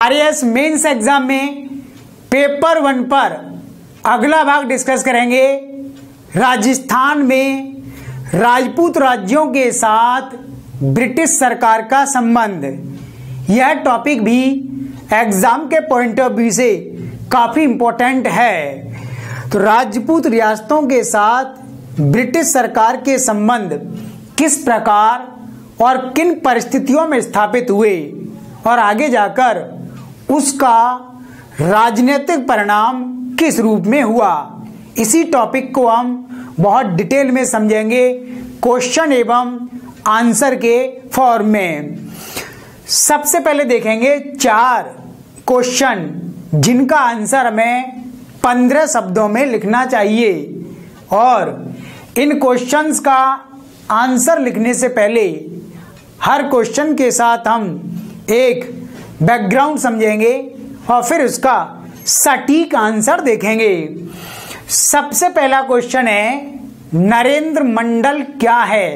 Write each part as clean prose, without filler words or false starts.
RAS mains exam में paper 1 पर अगला भाग डिस्कस करेंगे। राजस्थान में राजपूत राज्यों के साथ ब्रिटिश सरकार का संबंध, यह टॉपिक भी एग्जाम के पॉइंट ऑफ व्यू से काफी इंपॉर्टेंट है। तो राजपूत रियासतों के साथ ब्रिटिश सरकार के संबंध किस प्रकार और किन परिस्थितियों में स्थापित हुए और आगे जाकर उसका राजनीतिक परिणाम किस रूप में हुआ, इसी टॉपिक को हम बहुत डिटेल में समझेंगे क्वेश्चन एवं आंसर के फॉर्म में। सबसे पहले देखेंगे 4 क्वेश्चन जिनका आंसर हमें 15 शब्दों में लिखना चाहिए, और इन क्वेश्चंस का आंसर लिखने से पहले हर क्वेश्चन के साथ हम एक बैकग्राउंड समझेंगे और फिर उसका सटीक आंसर देखेंगे। सबसे पहला क्वेश्चन है, नरेंद्र मंडल क्या है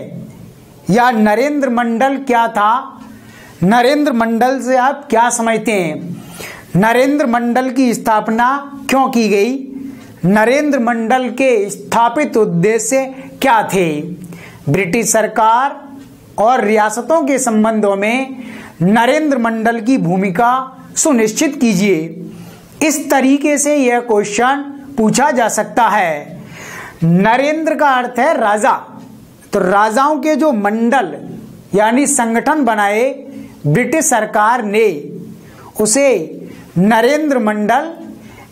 या नरेंद्र मंडल क्या था? नरेंद्र मंडल से आप क्या समझते हैं? नरेंद्र मंडल की स्थापना क्यों की गई? नरेंद्र मंडल के स्थापित उद्देश्य क्या थे? ब्रिटिश सरकार और रियासतों के संबंधों में नरेंद्र मंडल की भूमिका सुनिश्चित कीजिए। इस तरीके से यह क्वेश्चन पूछा जा सकता है। नरेंद्र का अर्थ है राजा, तो राजाओं के जो मंडल यानी संगठन बनाए ब्रिटिश सरकार ने, उसे नरेंद्र मंडल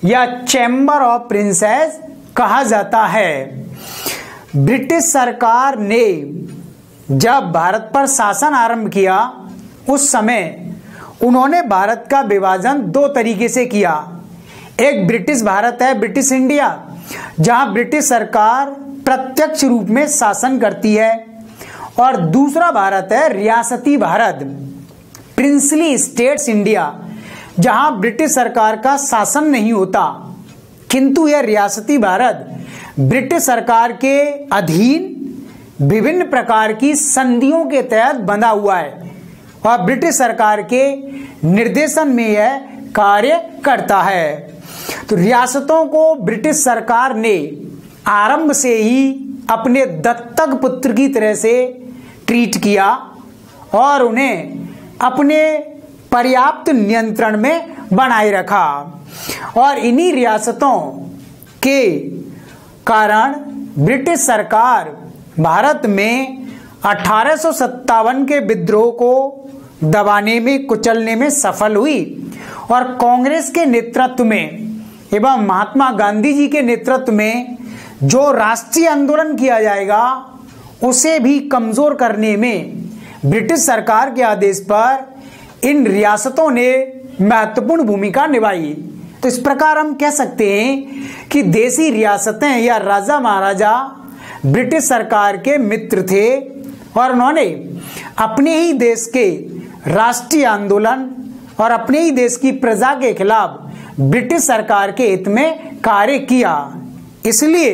या चैम्बर ऑफ प्रिंसेस कहा जाता है। ब्रिटिश सरकार ने जब भारत पर शासन आरंभ किया उस समय उन्होंने भारत का विभाजन 2 तरीके से किया। एक ब्रिटिश भारत है, ब्रिटिश इंडिया, जहां ब्रिटिश सरकार प्रत्यक्ष रूप में शासन करती है, और दूसरा भारत है रियासती भारत, प्रिंसली स्टेट्स इंडिया, जहां ब्रिटिश सरकार का शासन नहीं होता, किंतु यह रियासती भारत ब्रिटिश सरकार के अधीन विभिन्न प्रकार की संधियों के तहत बंधा हुआ है और ब्रिटिश सरकार के निर्देशन में यह कार्य करता है। तो रियासतों को ब्रिटिश सरकार ने आरंभ से ही अपने दत्तक पुत्र की तरह से ट्रीट किया और उन्हें अपने पर्याप्त नियंत्रण में बनाए रखा, और इन्हीं रियासतों के कारण ब्रिटिश सरकार भारत में 1857 के विद्रोह को दबाने में, कुचलने में सफल हुई, और कांग्रेस के नेतृत्व में एवं महात्मा गांधी जी के नेतृत्व में जो राष्ट्रीय आंदोलन किया जाएगा उसे भी कमजोर करने में ब्रिटिश सरकार के आदेश पर इन रियासतों ने महत्वपूर्ण भूमिका निभाई। तो इस प्रकार हम कह सकते हैं कि देसी रियासतें या राजा महाराजा ब्रिटिश सरकार के मित्र थे, और उन्होंने अपने ही देश के राष्ट्रीय आंदोलन और अपने ही देश की प्रजा के खिलाफ ब्रिटिश सरकार के हित में कार्य किया। इसलिए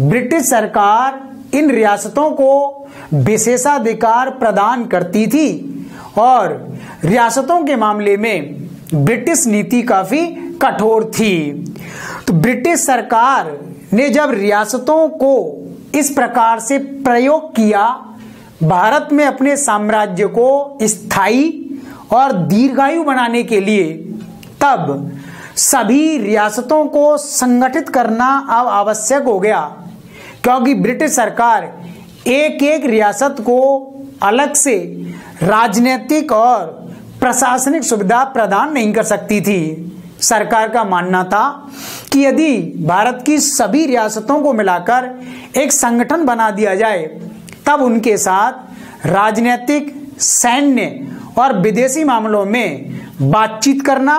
ब्रिटिश सरकार इन रियासतों को विशेषाधिकार प्रदान करती थी, और रियासतों के मामले में ब्रिटिश नीति काफी कठोर थी। तो ब्रिटिश सरकार ने जब रियासतों को इस प्रकार से प्रयोग किया भारत में अपने साम्राज्य को स्थायी और दीर्घायु बनाने के लिए, तब सभी रियासतों को संगठित करना अब आवश्यक हो गया, क्योंकि ब्रिटिश सरकार एक एक रियासत को अलग से राजनीतिक और प्रशासनिक सुविधा प्रदान नहीं कर सकती थी। सरकार का मानना था कि यदि भारत की सभी रियासतों को मिलाकर एक संगठन बना दिया जाए, तब उनके साथ राजनीतिक, सैन्य और विदेशी मामलों में बातचीत करना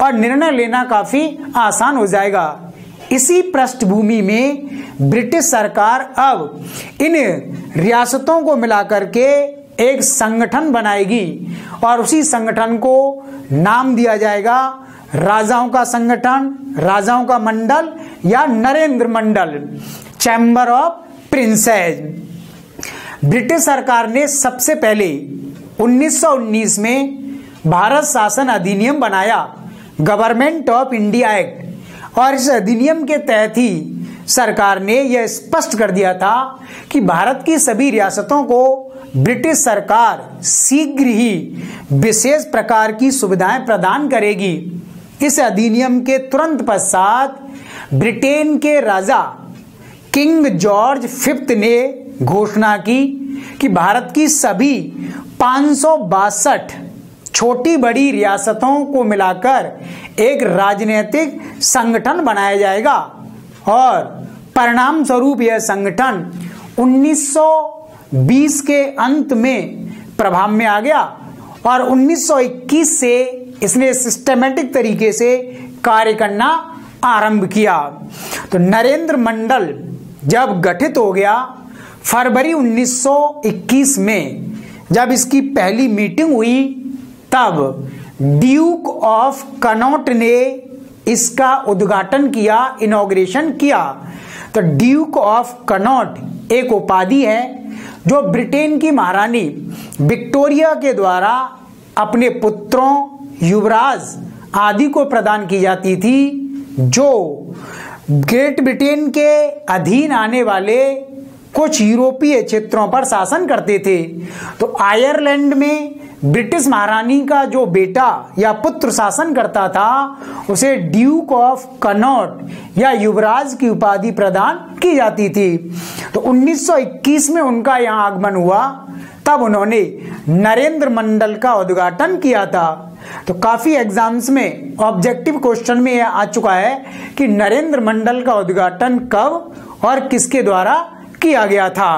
और निर्णय लेना काफी आसान हो जाएगा। इसी पृष्ठभूमि में ब्रिटिश सरकार अब इन रियासतों को मिलाकर के एक संगठन बनाएगी, और उसी संगठन को नाम दिया जाएगा राजाओं का संगठन, राजाओं का मंडल या नरेंद्र मंडल, चैम्बर ऑफ प्रिंसेस। ब्रिटिश सरकार ने सबसे पहले 1919 में भारत शासन अधिनियम बनाया, गवर्नमेंट ऑफ इंडिया एक्ट, और इस अधिनियम के तहत ही सरकार ने यह स्पष्ट कर दिया था कि भारत की सभी रियासतों को ब्रिटिश सरकार शीघ्र ही विशेष प्रकार की सुविधाएं प्रदान करेगी। इस अधिनियम के तुरंत पश्चात ब्रिटेन के राजा किंग जॉर्ज V ने घोषणा की कि भारत की सभी 562 छोटी बड़ी रियासतों को मिलाकर एक राजनीतिक संगठन बनाया जाएगा, और परिणाम स्वरूप यह संगठन 1920 के अंत में प्रभाव में आ गया, और 1921 से इसने सिस्टेमेटिक तरीके से कार्य करना आरंभ किया। तो नरेंद्र मंडल जब गठित हो गया फरवरी 1921 में, जब इसकी पहली मीटिंग हुई, तब ड्यूक ऑफ कनॉट ने इसका उद्घाटन किया, इनॉग्रेशन किया। तो ड्यूक ऑफ कनॉट एक उपाधि है जो ब्रिटेन की महारानी विक्टोरिया के द्वारा अपने पुत्रों, युवराज आदि को प्रदान की जाती थी, जो ग्रेट ब्रिटेन के अधीन आने वाले कुछ यूरोपीय क्षेत्रों पर शासन करते थे। तो आयरलैंड में ब्रिटिश महारानी का जो बेटा या पुत्र शासन करता था उसे ड्यूक ऑफ कनॉट या युवराज की उपाधि प्रदान की जाती थी। तो 1921 में उनका यहाँ आगमन हुआ, तब उन्होंने नरेंद्र मंडल का उद्घाटन किया था। तो काफी एग्जाम्स में ऑब्जेक्टिव क्वेश्चन में यह आ चुका है कि नरेंद्र मंडल का उद्घाटन कब और किसके द्वारा किया गया था।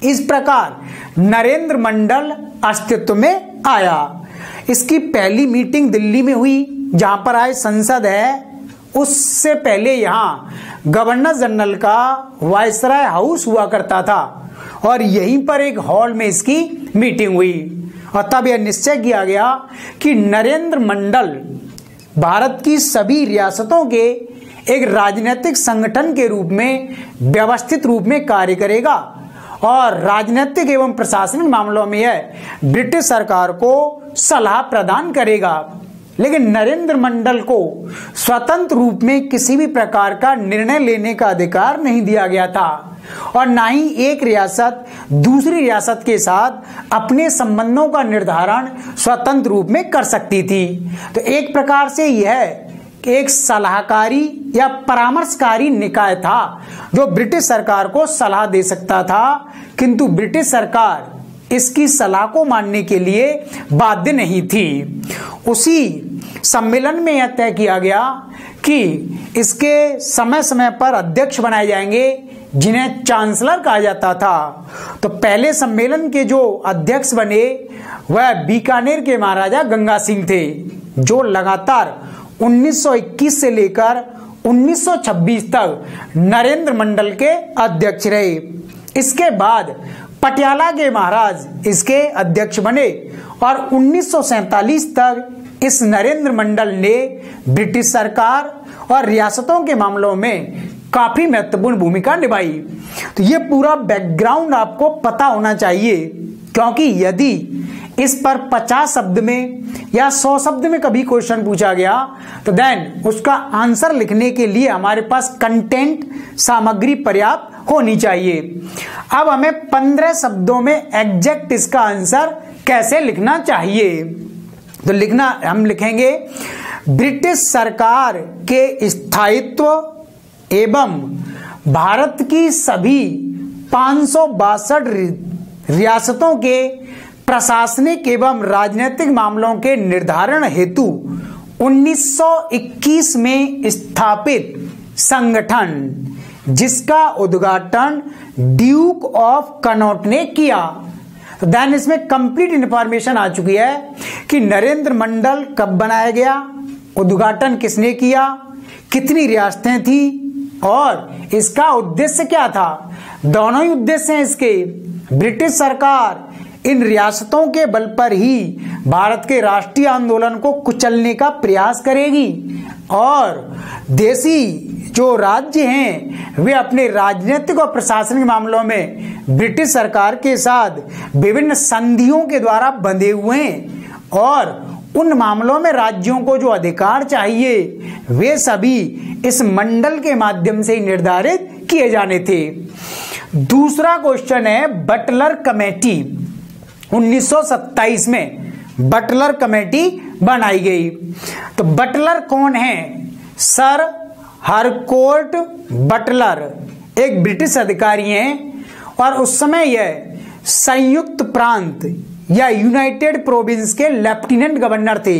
इस प्रकार नरेंद्र मंडल अस्तित्व में आया। इसकी पहली मीटिंग दिल्ली में हुई, जहां पर आज संसद है। उससे पहले यहां गवर्नर जनरल का वायसराय हाउस हुआ करता था, और यहीं पर एक हॉल में इसकी मीटिंग हुई, और तब यह निश्चय किया गया कि नरेंद्र मंडल भारत की सभी रियासतों के एक राजनीतिक संगठन के रूप में व्यवस्थित रूप में कार्य करेगा, और राजनीतिक एवं प्रशासनिक मामलों में यह ब्रिटिश सरकार को सलाह प्रदान करेगा। लेकिन नरेंद्र मंडल को स्वतंत्र रूप में किसी भी प्रकार का निर्णय लेने का अधिकार नहीं दिया गया था, और ना ही एक रियासत दूसरी रियासत के साथ अपने संबंधों का निर्धारण स्वतंत्र रूप में कर सकती थी। तो एक प्रकार से यह एक सलाहकारी या परामर्शकारी निकाय था जो ब्रिटिश सरकार को सलाह दे सकता था, किंतु ब्रिटिश सरकार इसकी सलाह को मानने के लिए बाध्य नहीं थी। उसी सम्मेलन में यह तय किया गया कि इसके समय समय पर अध्यक्ष बनाए जाएंगे, जिन्हें चांसलर कहा जाता था। तो पहले सम्मेलन के जो अध्यक्ष बने वह बीकानेर के महाराजा गंगा सिंह थे, जो लगातार 1921 से लेकर 1926 तक नरेंद्र मंडल के अध्यक्ष रहे। इसके बाद पटियाला के महाराज इसके अध्यक्ष बने, और 1947 तक इस नरेंद्र मंडल ने ब्रिटिश सरकार और रियासतों के मामलों में काफी महत्वपूर्ण भूमिका निभाई। तो ये पूरा बैकग्राउंड आपको पता होना चाहिए, क्योंकि यदि इस पर 50 शब्द में या 100 शब्द में कभी क्वेश्चन पूछा गया तो देन उसका आंसर लिखने के लिए हमारे पास कंटेंट सामग्री पर्याप्त होनी चाहिए। अब हमें 15 शब्दों में एग्जैक्ट इसका आंसर कैसे लिखना चाहिए, तो हम लिखेंगे ब्रिटिश सरकार के स्थायित्व एवं भारत की सभी 562 रियासतों के प्रशासनिक एवं राजनीतिक मामलों के निर्धारण हेतु 1921 में स्थापित संगठन, जिसका उद्घाटन ड्यूक ऑफ कनॉट ने किया। तो देन इसमें कंप्लीट इंफॉर्मेशन आ चुकी है कि नरेंद्र मंडल कब बनाया गया, उद्घाटन किसने किया, कितनी रियासतें थी और इसका उद्देश्य क्या था। दोनों ही उद्देश्य हैं इसके। ब्रिटिश सरकार इन रियासतों के बल पर ही भारत के राष्ट्रीय आंदोलन को कुचलने का प्रयास करेगी, और देसी जो राज्य हैं वे अपने राजनीतिक और प्रशासनिक मामलों में ब्रिटिश सरकार के साथ विभिन्न संधियों के द्वारा बंधे हुए हैं, और उन मामलों में राज्यों को जो अधिकार चाहिए वे सभी इस मंडल के माध्यम से निर्धारित किए जाने थे। दूसरा क्वेश्चन है बटलर कमेटी। 1927 में बटलर कमेटी बनाई गई। तो बटलर कौन है? सर हरकोर्ट बटलर एक ब्रिटिश अधिकारी हैं और उस समय यह संयुक्त प्रांत या यूनाइटेड प्रोविंस के लेफ्टिनेंट गवर्नर थे।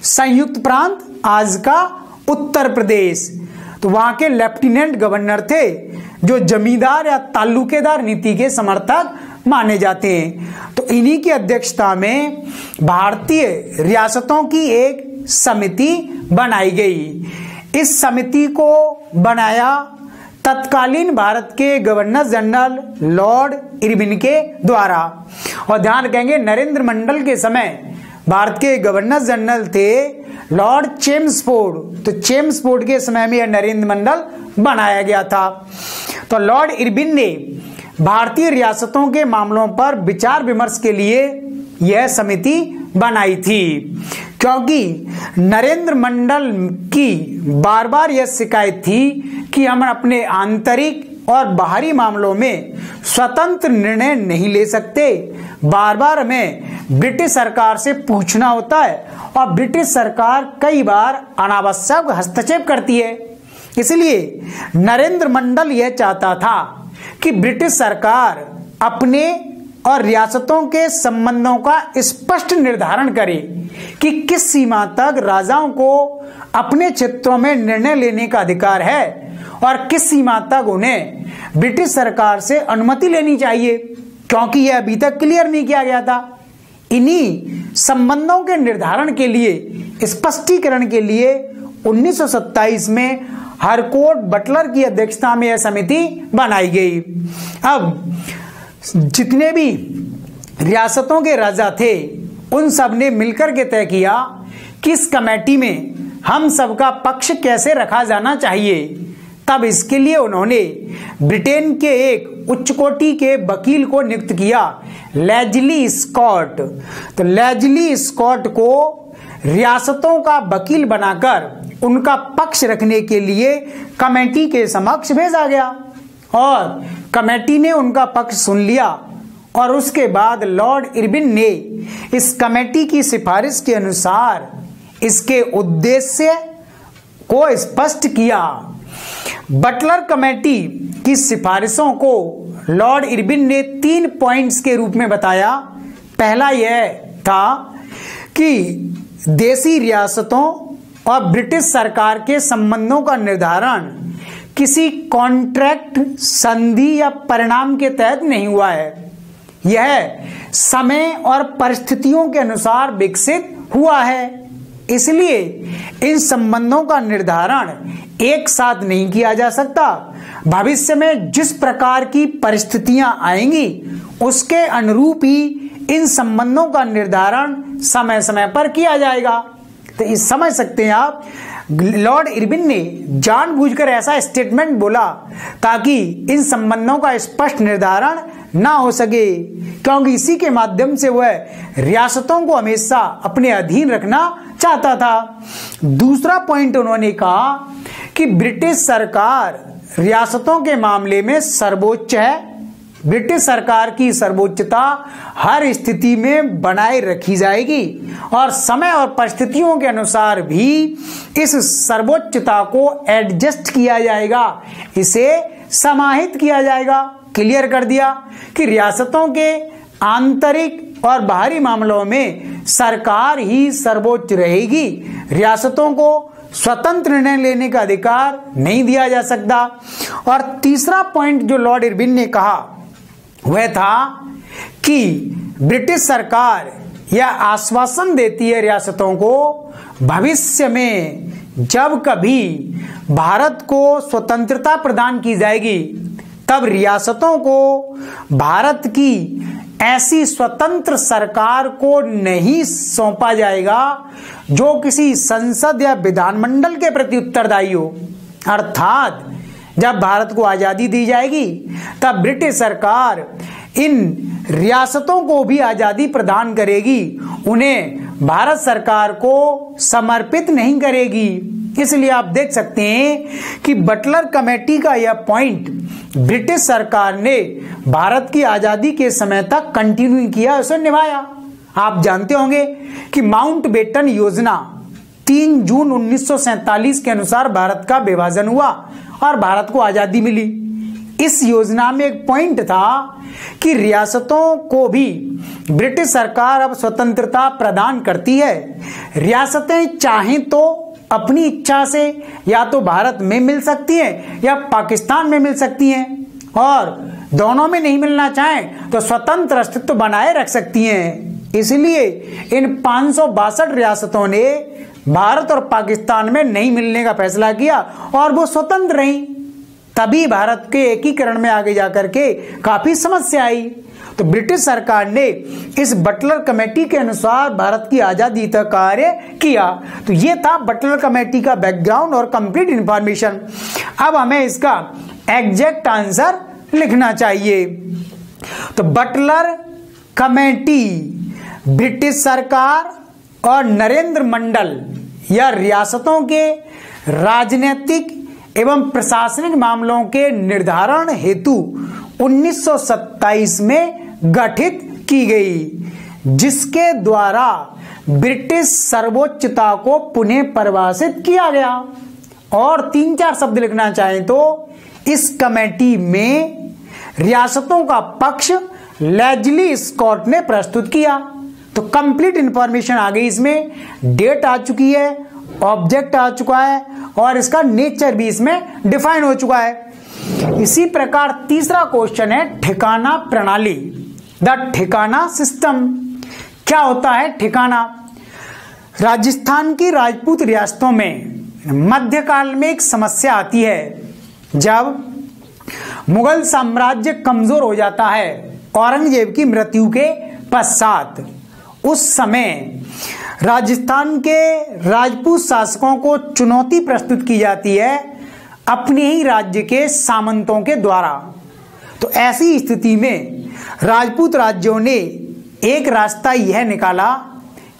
संयुक्त प्रांत आज का उत्तर प्रदेश, तो वहां के लेफ्टिनेंट गवर्नर थे जो जमींदार या ताल्लुकेदार नीति के समर्थक माने जाते हैं। तो इन्हीं की अध्यक्षता में भारतीय रियासतों की एक समिति बनाई गई। इस समिति को बनाया तत्कालीन भारत के गवर्नर जनरल लॉर्ड इरविन के द्वारा। और ध्यान रखेंगे नरेंद्र मंडल के समय भारत के गवर्नर जनरल थे लॉर्ड चेम्सफोर्ड। तो चेम्सफोर्ड के समय में यह नरेंद्र मंडल बनाया गया था। तो लॉर्ड इरविन ने भारतीय रियासतों के मामलों पर विचार विमर्श के लिए यह समिति बनाई थी, क्योंकि नरेंद्र मंडल की बार बार यह शिकायत थी कि हम अपने आंतरिक और बाहरी मामलों में स्वतंत्र निर्णय नहीं ले सकते। बार बार हमें ब्रिटिश सरकार से पूछना होता है और ब्रिटिश सरकार कई बार अनावश्यक हस्तक्षेप करती है। इसलिए नरेंद्र मंडल यह चाहता था कि ब्रिटिश सरकार अपने और रियासतों के संबंधों का स्पष्ट निर्धारण करे कि किस सीमा तक राजाओं को अपने क्षेत्रों में निर्णय लेने का अधिकार है और किस सीमा तक उन्हें ब्रिटिश सरकार से अनुमति लेनी चाहिए, क्योंकि यह अभी तक क्लियर नहीं किया गया था। इन्हीं संबंधों के निर्धारण के लिए, स्पष्टीकरण के लिए 1927 में हरकोर्ट बटलर की अध्यक्षता में यह समिति बनाई गई। अब जितने भी रियासतों के राजा थे उन सब ने मिलकर के तय किया कि इस कमेटी में हम सबका पक्ष कैसे रखा जाना चाहिए। तब इसके लिए उन्होंने ब्रिटेन के एक उच्च कोटि के वकील को नियुक्त किया, लेजली स्कॉट। तो लेजली स्कॉट को रियासतों का वकील बनाकर उनका पक्ष रखने के लिए कमेटी के समक्ष भेजा गया और कमेटी ने उनका पक्ष सुन लिया। और उसके बाद लॉर्ड इरविन ने इस कमेटी की सिफारिश के अनुसार इसके उद्देश्य को स्पष्ट किया। बटलर कमेटी की सिफारिशों को लॉर्ड इरविन ने 3 पॉइंट्स के रूप में बताया। पहला यह था कि देशी रियासतों और ब्रिटिश सरकार के संबंधों का निर्धारण किसी कॉन्ट्रैक्ट, संधि या परिणाम के तहत नहीं हुआ है। यह समय और परिस्थितियों के अनुसार विकसित हुआ है। इसलिए इन संबंधों का निर्धारण एक साथ नहीं किया जा सकता। भविष्य में जिस प्रकार की परिस्थितियां आएंगी उसके अनुरूप ही इन संबंधों का निर्धारण समय समय पर किया जाएगा। तो इस समझ सकते हैं आप, लॉर्ड इरविन ने जानबूझकर ऐसा स्टेटमेंट बोला ताकि इन संबंधों का स्पष्ट निर्धारण ना हो सके, क्योंकि इसी के माध्यम से वह रियासतों को हमेशा अपने अधीन रखना चाहता था। दूसरा पॉइंट उन्होंने कहा कि ब्रिटिश सरकार रियासतों के मामले में सर्वोच्च है। ब्रिटिश सरकार की सर्वोच्चता हर स्थिति में बनाए रखी जाएगी और समय और परिस्थितियों के अनुसार भी इस सर्वोच्चता को एडजस्ट किया जाएगा, इसे समाहित किया जाएगा। क्लियर कर दिया कि रियासतों के आंतरिक और बाहरी मामलों में सरकार ही सर्वोच्च रहेगी। रियासतों को स्वतंत्र निर्णय लेने का अधिकार नहीं दिया जा सकता। और तीसरा पॉइंट जो लॉर्ड इरविन ने कहा वह था कि ब्रिटिश सरकार यह आश्वासन देती है रियासतों को, भविष्य में जब कभी भारत को स्वतंत्रता प्रदान की जाएगी तब रियासतों को भारत की ऐसी स्वतंत्र सरकार को नहीं सौंपा जाएगा जो किसी संसद या विधानमंडल के प्रति उत्तरदायी हो। अर्थात जब भारत को आजादी दी जाएगी तब ब्रिटिश सरकार इन रियासतों को भी आजादी प्रदान करेगी, उन्हें भारत सरकार को समर्पित नहीं करेगी। इसलिए आप देख सकते हैं कि बटलर कमेटी का यह पॉइंट ब्रिटिश सरकार ने भारत की आजादी के समय तक कंटिन्यू किया, उसे निभाया। आप जानते होंगे कि माउंटबेटन योजना 3 जून 1947 के अनुसार भारत का विभाजन हुआ और भारत को आजादी मिली। इस योजना में एक पॉइंट था कि रियासतों को भी ब्रिटिश सरकार अब स्वतंत्रता प्रदान करती है। रियासतें चाहें तो अपनी इच्छा से या तो भारत में मिल सकती हैं या पाकिस्तान में मिल सकती हैं, और दोनों में नहीं मिलना चाहें तो स्वतंत्र अस्तित्व बनाए रख सकती हैं। इसलिए इन 562 रियासतों ने भारत और पाकिस्तान में नहीं मिलने का फैसला किया और वो स्वतंत्र रही। तभी भारत के एकीकरण में आगे जाकर के काफी समस्या आई। तो ब्रिटिश सरकार ने इस बटलर कमेटी के अनुसार भारत की आजादी तक कार्य किया। तो ये था बटलर कमेटी का बैकग्राउंड और कंप्लीट इंफॉर्मेशन। अब हमें इसका एग्जैक्ट आंसर लिखना चाहिए। तो बटलर कमेटी ब्रिटिश सरकार और नरेंद्र मंडल या रियासतों के राजनीतिक एवं प्रशासनिक मामलों के निर्धारण हेतु 1927 में गठित की गई, जिसके द्वारा ब्रिटिश सर्वोच्चता को पुनः परिभाषित किया गया। और 3-4 शब्द लिखना चाहें तो इस कमेटी में रियासतों का पक्ष लेजली स्कॉट ने प्रस्तुत किया। तो कंप्लीट इंफॉर्मेशन आ गई, इसमें डेट आ चुकी है, ऑब्जेक्ट आ चुका है और इसका नेचर भी इसमें डिफाइन हो चुका है। इसी प्रकार तीसरा क्वेश्चन है ठिकाना प्रणाली, द ठिकाना सिस्टम। क्या होता है ठिकाना? राजस्थान की राजपूत रियासतों में मध्यकाल में एक समस्या आती है। जब मुगल साम्राज्य कमजोर हो जाता है औरंगजेब की मृत्यु के पश्चात, उस समय राजस्थान के राजपूत शासकों को चुनौती प्रस्तुत की जाती है अपने ही राज्य के सामंतों के द्वारा। तो ऐसी स्थिति में राजपूत राज्यों ने एक रास्ता यह निकाला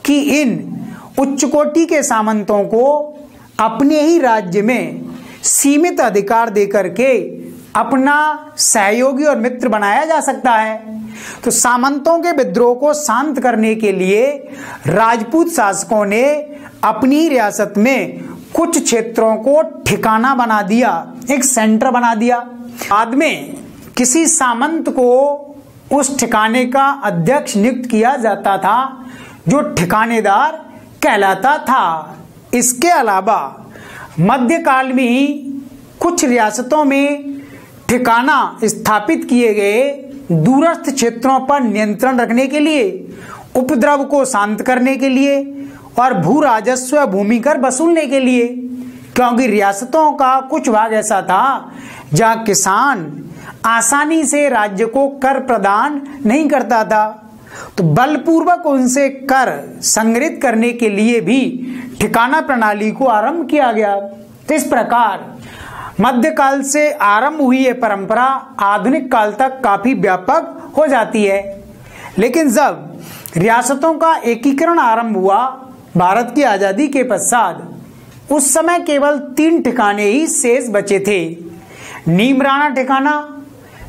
कि इन उच्च कोटि के सामंतों को अपने ही राज्य में सीमित अधिकार देकर के अपना सहयोगी और मित्र बनाया जा सकता है। तो सामंतों के विद्रोह को शांत करने के लिए राजपूत शासकों ने अपनी ही रियासत में कुछ क्षेत्रों को ठिकाना बना दिया, एक सेंटर बना दिया। बाद में किसी सामंत को उस ठिकाने का अध्यक्ष नियुक्त किया जाता था, जो ठिकानेदार कहलाता था। इसके अलावा मध्यकाल में ही कुछ रियासतों में ठिकाना स्थापित किए गए दूरस्थ क्षेत्रों पर नियंत्रण रखने के लिए, उपद्रव को शांत करने के लिए और भू राजस्व भूमि कर वसूलने के लिए। क्योंकि रियासतों का कुछ भाग ऐसा था जहां किसान आसानी से राज्य को कर प्रदान नहीं करता था, तो बलपूर्वक उनसे कर संग्रहित करने के लिए भी ठिकाना प्रणाली को आरंभ किया गया। तो इस प्रकार मध्यकाल से आरंभ हुई ये परंपरा आधुनिक काल तक काफी व्यापक हो जाती है। लेकिन जब रियासतों का एकीकरण आरंभ हुआ भारत की आजादी के पश्चात, उस समय केवल 3 ठिकाने ही शेष बचे थे। नीमराना ठिकाना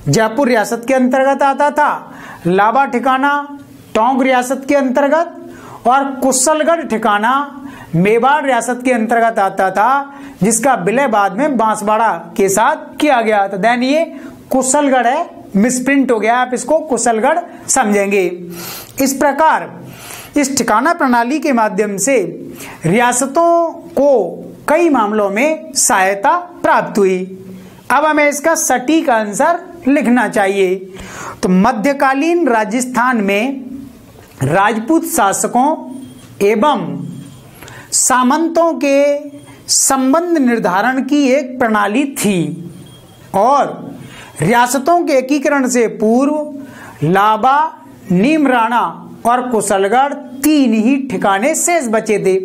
जयपुर रियासत के अंतर्गत आता था, लाबा ठिकाना टोंक रियासत के अंतर्गत और कुशलगढ़ ठिकाना मेवाड़ रियासत के अंतर्गत आता था, जिसका विलय बाद में बांसवाड़ा के साथ किया गया। तो देन ये कुशलगढ़ है, मिसप्रिंट हो गया, आप इसको कुशलगढ़ समझेंगे। इस प्रकार इस ठिकाना प्रणाली के माध्यम से रियासतों को कई मामलों में सहायता प्राप्त हुई। अब हमें इसका सटीक आंसर लिखना चाहिए। तो मध्यकालीन राजस्थान में राजपूत शासकों एवं सामंतों के संबंध निर्धारण की एक प्रणाली थी और रियासतों के एकीकरण से पूर्व लाबा, नीमराना और कुशलगढ़ 3 ही ठिकाने शेष बचे थे।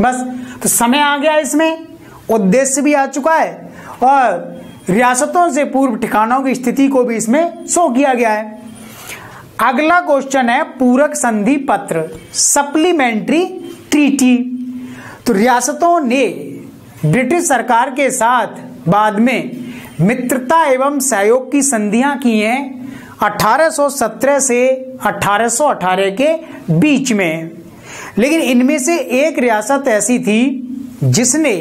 बस तो समय आ गया, इसमें उद्देश्य भी आ चुका है और रियासतों से पूर्व ठिकानों की स्थिति को भी इसमें शो किया गया है। अगला क्वेश्चन है पूरक संधि पत्र, सप्लीमेंट्री ट्रीटी। तो रियासतों ने ब्रिटिश सरकार के साथ बाद में मित्रता एवं सहयोग की संधियां की हैं 1817 से 1818 के बीच में। लेकिन इनमें से एक रियासत ऐसी थी जिसने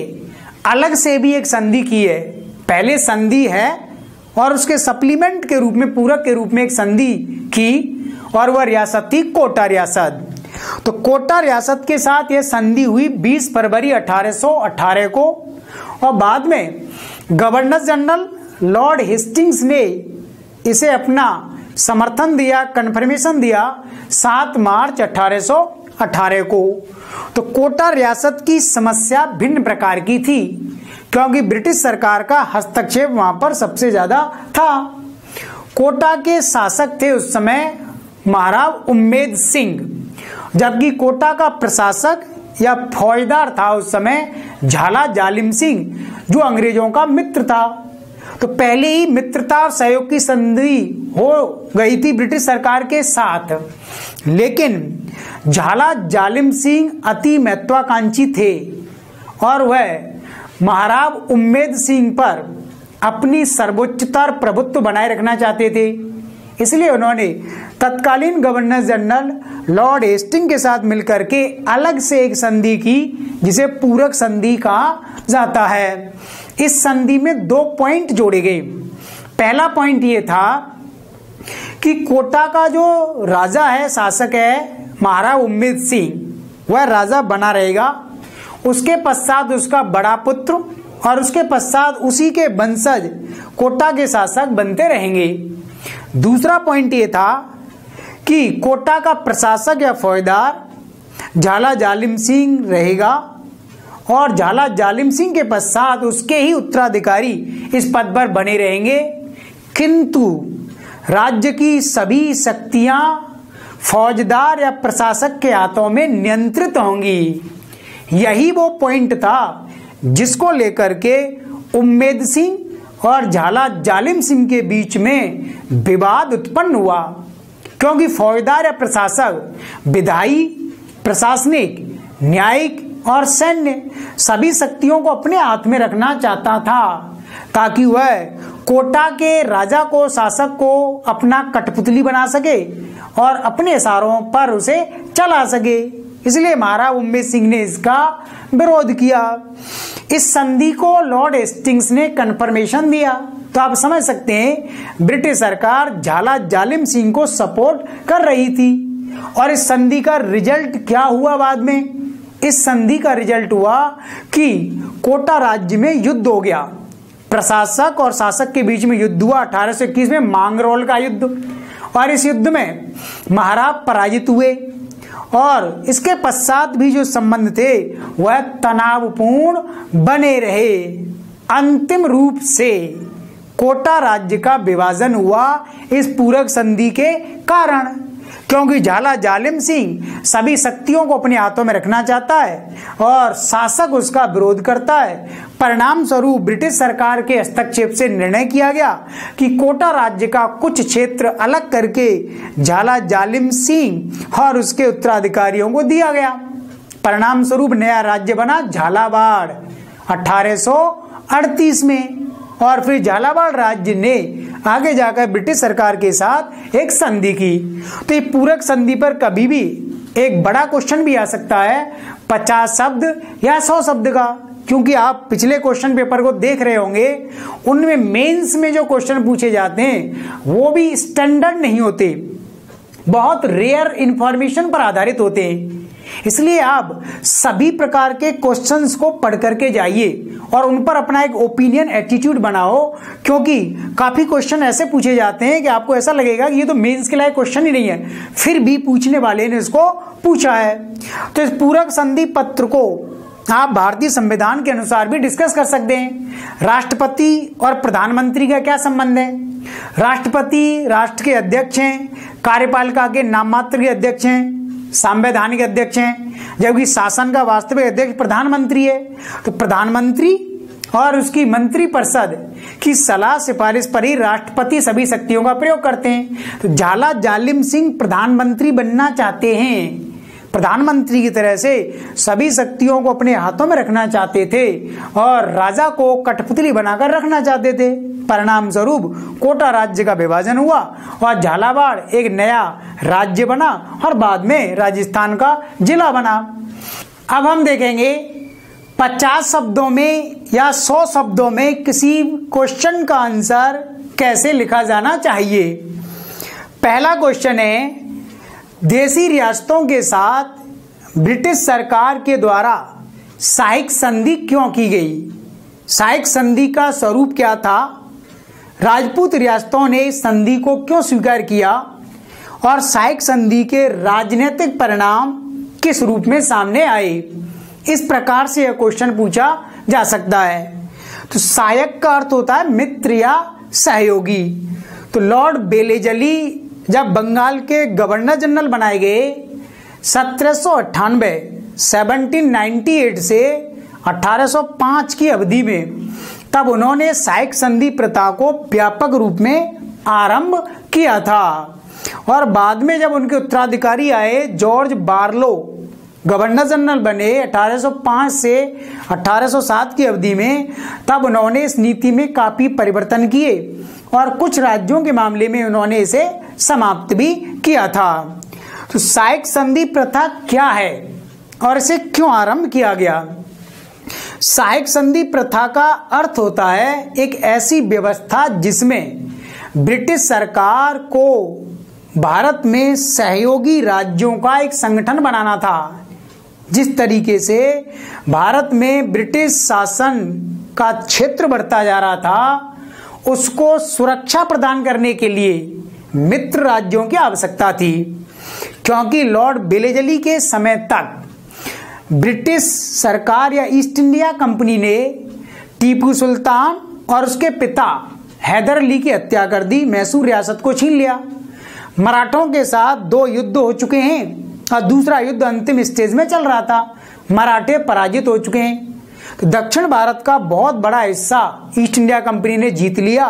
अलग से भी एक संधि की है। पहले संधि है और उसके सप्लीमेंट के रूप में, पूरक के रूप में एक संधि की, और वह रियासत थी कोटा रियासत। तो कोटा रियासत के साथ यह संधि हुई 20 फरवरी 1818 को, और बाद में गवर्नर जनरल लॉर्ड हेस्टिंग्स ने इसे अपना समर्थन दिया, कन्फर्मेशन दिया 7 मार्च 1818 को। तो कोटा रियासत की समस्या भिन्न प्रकार की थी क्योंकि ब्रिटिश सरकार का हस्तक्षेप वहां पर सबसे ज्यादा था। कोटा के शासक थे उस समय महाराव उम्मेद सिंह, जबकि कोटा का प्रशासक या फौजदार था उस समय झाला जालिम सिंह, जो अंग्रेजों का मित्र था। तो पहले ही मित्रता और सहयोग की संधि हो गई थी ब्रिटिश सरकार के साथ, लेकिन झाला जालिम सिंह अति महत्वाकांक्षी थे और वह महाराव उम्मेद सिंह पर अपनी सर्वोच्चता और प्रभुत्व बनाए रखना चाहते थे। इसलिए उन्होंने तत्कालीन गवर्नर जनरल लॉर्ड हेस्टिंग के साथ मिलकर के अलग से एक संधि की, जिसे पूरक संधि कहा जाता है। इस संधि में 2 पॉइंट जोड़े गए। पहला पॉइंट ये था कि कोटा का जो राजा है, शासक है महाराव उम्मेद सिंह, वह राजा बना रहेगा। उसके पश्चात उसका बड़ा पुत्र और उसके पश्चात उसी के वंशज कोटा के शासक बनते रहेंगे। दूसरा पॉइंट ये था कि कोटा का प्रशासक या फौजदार झाला जालिम सिंह रहेगा और झाला जालिम सिंह के पश्चात उसके ही उत्तराधिकारी इस पद पर बने रहेंगे, किंतु राज्य की सभी शक्तियां फौजदार या प्रशासक के हाथों में नियंत्रित होंगी। यही वो पॉइंट था जिसको लेकर के उम्मेद सिंह और झाला जालिम सिंह के बीच में विवाद उत्पन्न हुआ, क्योंकि फौजदार या प्रशासक विधायी, प्रशासनिक, न्यायिक और सैन्य सभी शक्तियों को अपने हाथ में रखना चाहता था ताकि वह कोटा के राजा को, शासक को अपना कठपुतली बना सके और अपने इशारों पर उसे चला सके। इसलिए महाराव उम्मेद सिंह ने इसका विरोध किया। इस संधि को लॉर्ड हेस्टिंग्स ने कन्फर्मेशन दिया। तो आप समझ सकते हैं ब्रिटिश सरकार झाला जालिम सिंह को सपोर्ट कर रही थी। और इस संधि का रिजल्ट क्या हुआ बाद में? इस संधि का रिजल्ट हुआ कि कोटा राज्य में युद्ध हो गया। प्रशासक और शासक के बीच में युद्ध हुआ 1821 में, मांगरोल का युद्ध। और इस युद्ध में महाराव पराजित हुए और इसके पश्चात भी जो संबंध थे वह तनावपूर्ण बने रहे। अंतिम रूप से कोटा राज्य का विभाजन हुआ इस पूरक संधि के कारण, क्योंकि झाला जालिम सिंह सभी शक्तियों को अपने हाथों में रखना चाहता है और शासक उसका विरोध करता है। परिणाम स्वरूप ब्रिटिश सरकार के हस्तक्षेप से निर्णय किया गया कि कोटा राज्य का कुछ क्षेत्र अलग करके झाला जालिम सिंह और उसके उत्तराधिकारियों को दिया गया। परिणाम स्वरूप नया राज्य बना झालावाड़ 1838 में। और फिर झालावाड़ राज्य ने आगे जाकर ब्रिटिश सरकार के साथ एक संधि की। तो ये पूरक संधि पर कभी भी एक बड़ा क्वेश्चन भी आ सकता है, 50 शब्द या 100 शब्द का, क्योंकि आप पिछले क्वेश्चन पेपर को देख रहे होंगे, उनमें मेंस में जो क्वेश्चन पूछे जाते हैं वो भी स्टैंडर्ड नहीं होते, बहुत रेयर इंफॉर्मेशन पर आधारित होते हैं। इसलिए आप सभी प्रकार के क्वेश्चंस को पढ़ करके जाइए और उन पर अपना एक ओपिनियन, एटीट्यूड बनाओ, क्योंकि काफी क्वेश्चन ऐसे पूछे जाते हैं कि आपको ऐसा लगेगा कि ये तो मेंस के लायक क्वेश्चन ही नहीं है, फिर भी पूछने वाले ने इसको पूछा है। तो इस पूरक संधि पत्र को आप भारतीय संविधान के अनुसार भी डिस्कस कर सकते हैं। राष्ट्रपति और प्रधानमंत्री का क्या संबंध है? राष्ट्रपति राष्ट्र के अध्यक्ष हैं, कार्यपालिका के नाम मात्र के अध्यक्ष हैं, संवैधानिक अध्यक्ष हैं, जबकि शासन का वास्तविक अध्यक्ष प्रधानमंत्री है। तो प्रधानमंत्री और उसकी मंत्रिपरिषद की सलाह सिफारिश पर ही राष्ट्रपति सभी शक्तियों का प्रयोग करते हैं। तो झाला जालिम सिंह प्रधानमंत्री बनना चाहते हैं, प्रधानमंत्री की तरह से सभी शक्तियों को अपने हाथों में रखना चाहते थे और राजा को कठपुतली बनाकर रखना चाहते थे। परिणाम स्वरूप कोटा राज्य का विभाजन हुआ और झालावाड़ एक नया राज्य बना और बाद में राजस्थान का जिला बना। अब हम देखेंगे 50 शब्दों में या 100 शब्दों में किसी क्वेश्चन का आंसर कैसे लिखा जाना चाहिए। पहला क्वेश्चन है, देशी रियासतों के साथ ब्रिटिश सरकार के द्वारा सहायक संधि क्यों की गई? सहायक संधि का स्वरूप क्या था? राजपूत रियासतों ने इस संधि को क्यों स्वीकार किया और सहायक संधि के राजनीतिक परिणाम किस रूप में सामने आए? इस प्रकार से यह क्वेश्चन पूछा जा सकता है। तो सहायक का अर्थ होता है मित्र या सहयोगी। तो लॉर्ड बेलेजली जब बंगाल के गवर्नर जनरल बनाए गए 1798 से 1805 की अवधि में, तब उन्होंने सहायक संधि प्रथा को व्यापक रूप में आरंभ किया था और बाद में जब उनके उत्तराधिकारी आए जॉर्ज बार्लो गवर्नर जनरल बने 1805 से 1807 की अवधि में, तब उन्होंने इस नीति में काफी परिवर्तन किए और कुछ राज्यों के मामले में उन्होंने इसे समाप्त भी किया था। तो सहायक संधि प्रथा क्या है और इसे क्यों आरंभ किया गया? सहायक संधि प्रथा का अर्थ होता है एक ऐसी व्यवस्था जिसमें ब्रिटिश सरकार को भारत में सहयोगी राज्यों का एक संगठन बनाना था। जिस तरीके से भारत में ब्रिटिश शासन का क्षेत्र बढ़ता जा रहा था, उसको सुरक्षा प्रदान करने के लिए मित्र राज्यों की आवश्यकता थी, क्योंकि लॉर्ड बेलेजली के समय तक ब्रिटिश सरकार या ईस्ट इंडिया कंपनी ने टीपू सुल्तान और उसके पिता हैदर अली की हत्या कर दी, मैसूर रियासत को छीन लिया। मराठों के साथ 2 युद्ध हो चुके हैं और दूसरा युद्ध अंतिम स्टेज में चल रहा था। मराठे पराजित हो चुके हैं। तो दक्षिण भारत का बहुत बड़ा हिस्सा ईस्ट इंडिया कंपनी ने जीत लिया।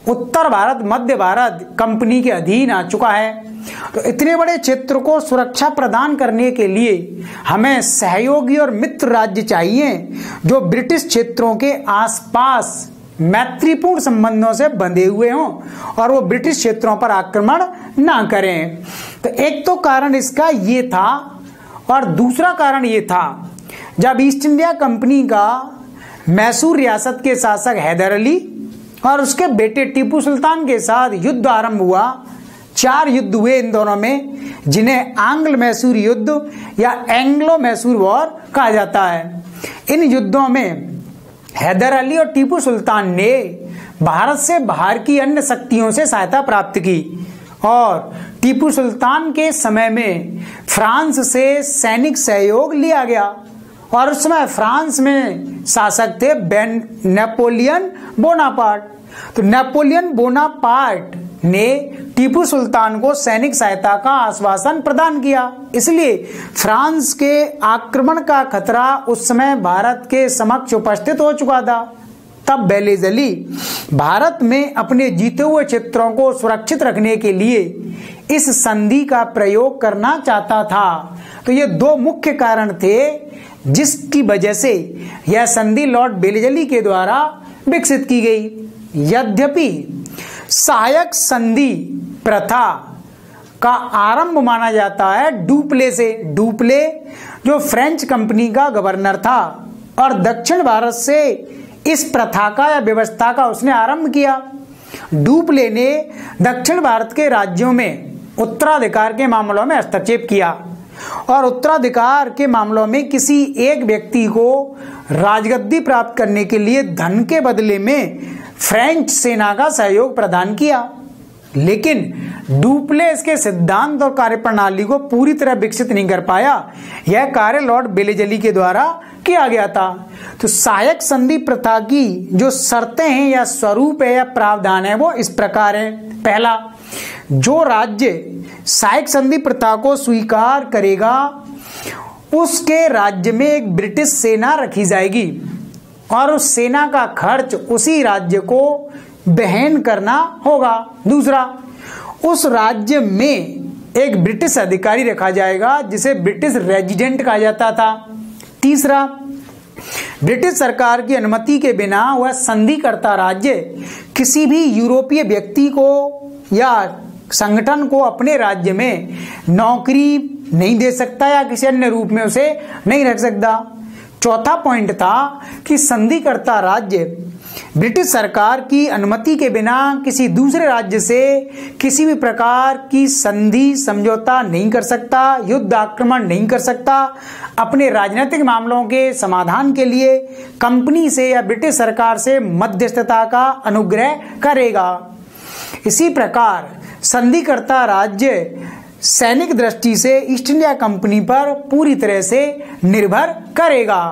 उत्तर भारत, मध्य भारत कंपनी के अधीन आ चुका है। तो इतने बड़े क्षेत्र को सुरक्षा प्रदान करने के लिए हमें सहयोगी और मित्र राज्य चाहिए जो ब्रिटिश क्षेत्रों के आसपास मैत्रीपूर्ण संबंधों से बंधे हुए हों और वो ब्रिटिश क्षेत्रों पर आक्रमण ना करें। तो एक तो कारण इसका ये था और दूसरा कारण ये था, जब ईस्ट इंडिया कंपनी का मैसूर रियासत के शासक हैदर अली और उसके बेटे टीपू सुल्तान के साथ युद्ध आरंभ हुआ। 4 युद्ध हुए इन दोनों में, जिन्हें आंग्ल मैसूर युद्ध या एंग्लो मैसूर वॉर कहा जाता है। इन युद्धों में हैदर अली और टीपू सुल्तान ने भारत से बाहर की अन्य शक्तियों से सहायता प्राप्त की और टीपू सुल्तान के समय में फ्रांस से सैनिक सहयोग लिया गया और उस समय फ्रांस में शासक थे नेपोलियन बोनापार्ट। तो नेपोलियन बोनापार्ट ने टीपू सुल्तान को सैनिक सहायता का आश्वासन प्रदान किया, इसलिए फ्रांस के आक्रमण का खतरा उस समय भारत के समक्ष उपस्थित हो चुका था। तब बेलेजली भारत में अपने जीते हुए क्षेत्रों को सुरक्षित रखने के लिए इस संधि का प्रयोग करना चाहता था। तो ये 2 मुख्य कारण थे जिसकी वजह से यह संधि लॉर्ड बेलेजली के द्वारा विकसित की गई। यद्यपि सहायक संधि प्रथा का आरंभ माना जाता है डुप्ले से। डुप्ले जो फ्रेंच कंपनी का गवर्नर था और दक्षिण भारत से इस प्रथा का या व्यवस्था का उसने आरंभ किया। डुप्ले ने दक्षिण भारत के राज्यों में उत्तराधिकार के मामलों में हस्तक्षेप किया और उत्तराधिकार के मामलों में किसी एक व्यक्ति को राजगद्दी प्राप्त करने के लिए धन के बदले में फ्रेंच सेना का सहयोग प्रदान किया। लेकिन डुप्ले इसके सिद्धांत और कार्यप्रणाली को पूरी तरह विकसित नहीं कर पाया। यह कार्य लॉर्ड बेलेजली के द्वारा किया गया था। तो सहायक संधि प्रथा की जो शर्तें हैं या स्वरूप है या प्रावधान है वो इस प्रकार है। पहला, जो राज्य सहायक संधि प्रथा को स्वीकार करेगा उसके राज्य में एक ब्रिटिश सेना रखी जाएगी। और उस सेना का खर्च उसी राज्य को वहन करना होगा। दूसरा, उस राज्य में एक ब्रिटिश अधिकारी रखा जाएगा जिसे ब्रिटिश रेजिडेंट कहा जाता था। तीसरा, ब्रिटिश सरकार की अनुमति के बिना वह संधिकर्ता राज्य किसी भी यूरोपीय व्यक्ति को या संगठन को अपने राज्य में नौकरी नहीं दे सकता या किसी अन्य रूप में उसे नहीं रख सकता। चौथा पॉइंट था कि संधिकर्ता राज्य ब्रिटिश सरकार की अनुमति के बिना किसी दूसरे राज्य से किसी भी प्रकार की संधि समझौता नहीं कर सकता, युद्ध आक्रमण नहीं कर सकता, अपने राजनीतिक मामलों के समाधान के लिए कंपनी से या ब्रिटिश सरकार से मध्यस्थता का अनुग्रह करेगा। इसी प्रकार संधिकर्ता राज्य सैनिक दृष्टि से ईस्ट इंडिया कंपनी पर पूरी तरह से निर्भर करेगा